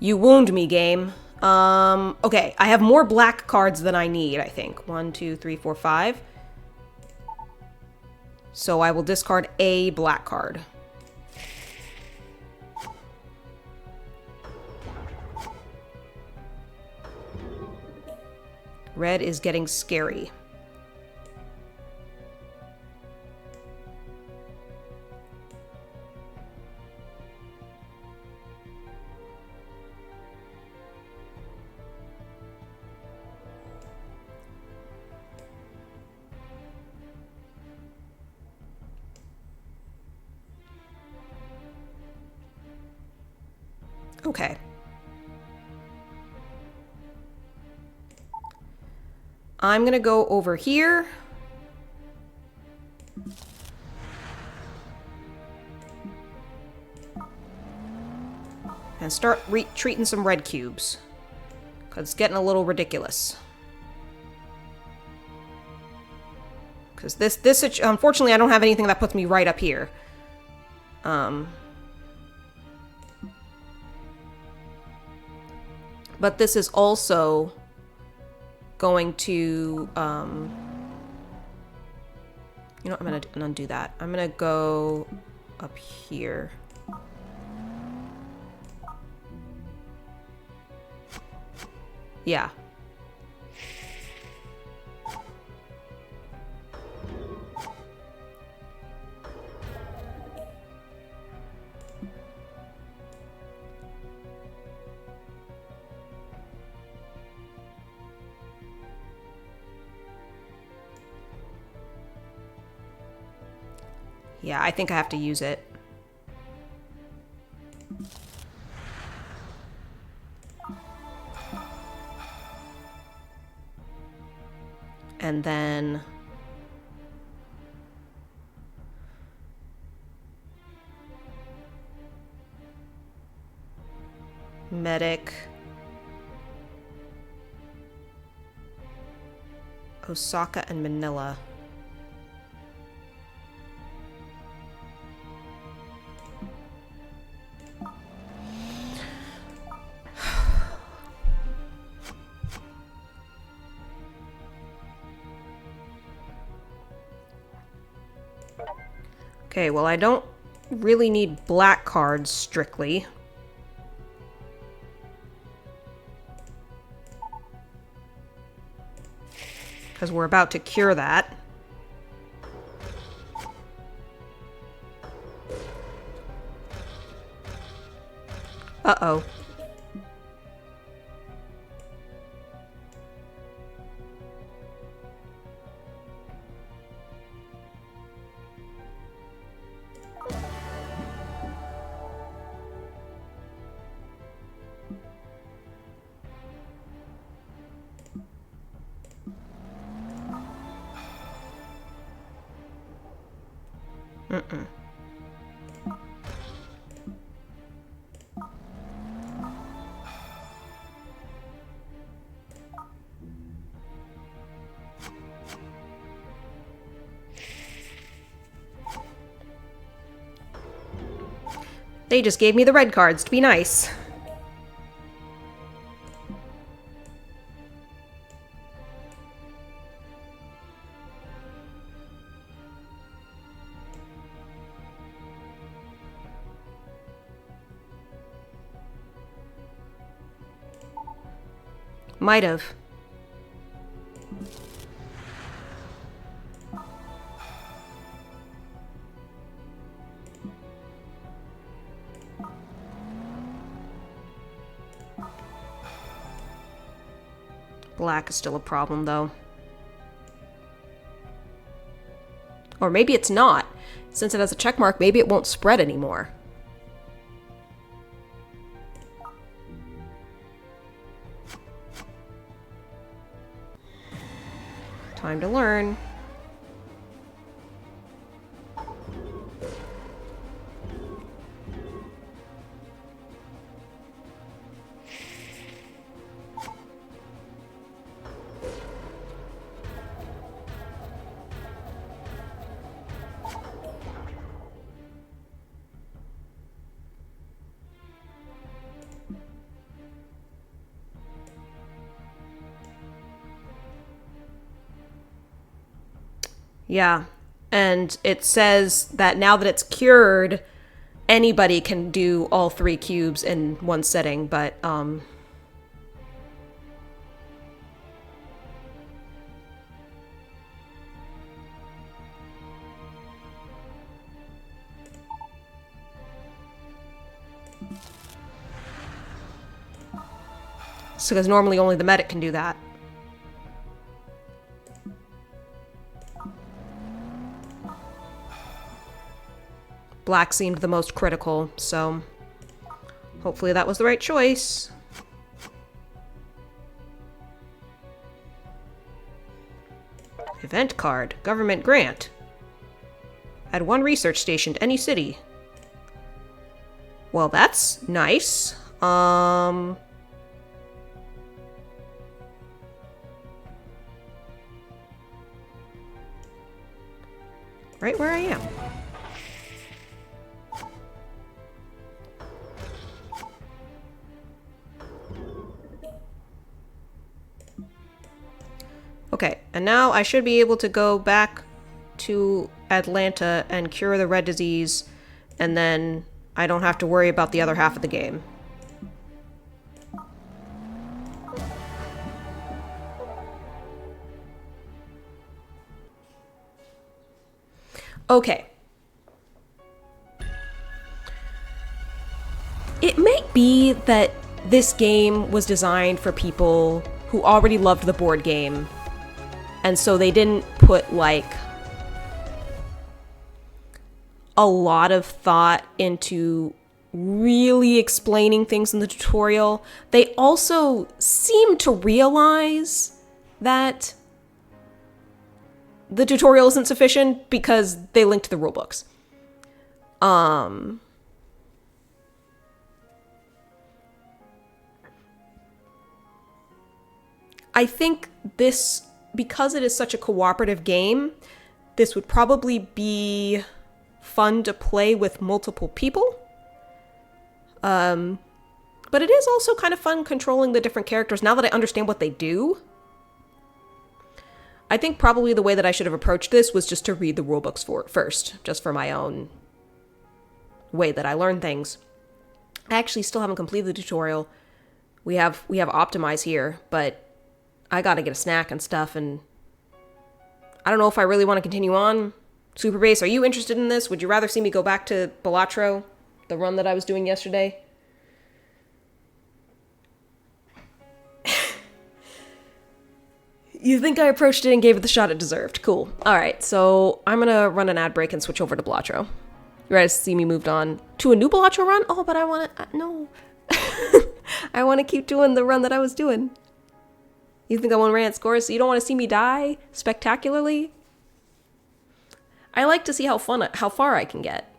You wound me, game. Okay, I have more black cards than I need, I think. 1, 2, 3, 4, 5. So I will discard a black card. Red is getting scary. Okay. I'm gonna go over here. And start treating some red cubes. Because it's getting a little ridiculous. Because this, unfortunately, I don't have anything that puts me right up here. But this is also going to, you know, I'm going to undo that. I'm going to go up here. Yeah. Yeah, I think I have to use it. And then medic, Osaka and Manila. Okay, well, I don't really need black cards, strictly. Because we're about to cure that. Uh-oh. Mm-mm. They just gave me the red cards to be nice. Might have. Black is still a problem, though. Or maybe it's not. Since it has a check mark, maybe it won't spread anymore. Time to learn. Yeah, and it says that now that it's cured, anybody can do all 3 cubes in one setting, but, so because normally only the medic can do that. Black seemed the most critical, so hopefully that was the right choice. Event card. Government grant. Add 1 research station to any city. Well, that's nice. Right where I am. Okay, and now I should be able to go back to Atlanta and cure the red disease, and then I don't have to worry about the other half of the game. Okay. It might be that this game was designed for people who already loved the board game, and so they didn't put, like, a lot of thought into really explaining things in the tutorial. They also seem to realize that the tutorial isn't sufficient because they link to the rulebooks. I think this, because it is such a cooperative game, this would probably be fun to play with multiple people. But it is also kind of fun controlling the different characters now that I understand what they do. I think probably the way that I should have approached this was just to read the rulebooks first, just for my own way that I learn things. I actually still haven't completed the tutorial. We have Optimize here, but I gotta get a snack and stuff, and I don't know if I really want to continue on. Super Base, are you interested in this? Would you rather see me go back to Balatro, the run that I was doing yesterday? You think I approached it and gave it the shot it deserved. Cool. Alright, so I'm gonna run an ad break and switch over to Balatro. You ready to see me moved on to a new Balatro run? Oh, but I wanna... no. I want to keep doing the run that I was doing. You think I want to rant scores? So you don't want to see me die spectacularly? I like to see how far I can get.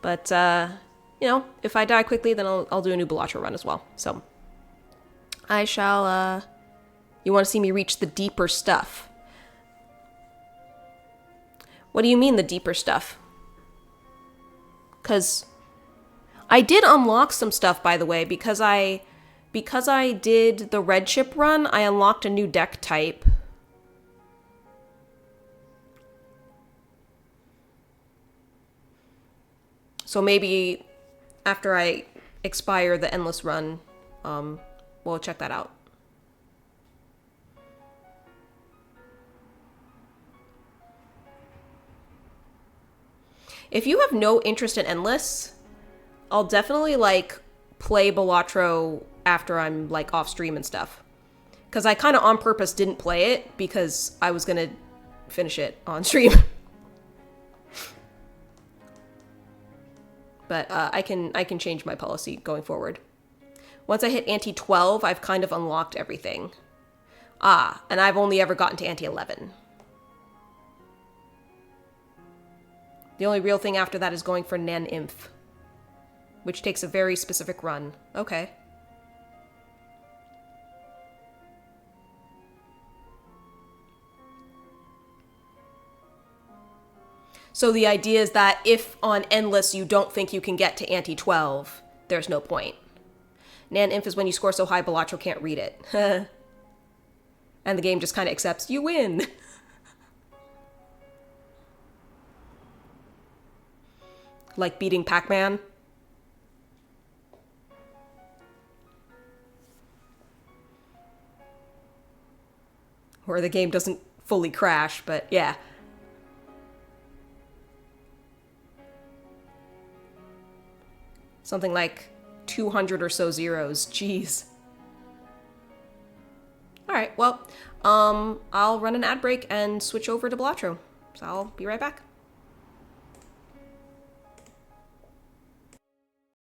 But, you know, if I die quickly, then I'll do a new Balatro run as well. So, I shall, you want to see me reach the deeper stuff? What do you mean, the deeper stuff? Because I did unlock some stuff, by the way, because I did the red chip run, I unlocked a new deck type. So maybe after I expire the endless run, we'll check that out. If you have no interest in endless, I'll definitely, like, play Balatro after I'm, like, off stream and stuff. Because I kind of on purpose didn't play it because I was going to finish it on stream. But I can change my policy going forward. Once I hit ante 12, I've kind of unlocked everything. And I've only ever gotten to ante 11. The only real thing after that is going for Nan Inf, which takes a very specific run. Okay. So the idea is that if on Endless you don't think you can get to ante 12, there's no point. Nan Inf is when you score so high Balatro can't read it. And the game just kind of accepts, you win! Like beating Pac-Man. Or the game doesn't fully crash, but yeah. Something like 200 or so zeros. Jeez. Alright, well, I'll run an ad break and switch over to Balatro. So I'll be right back.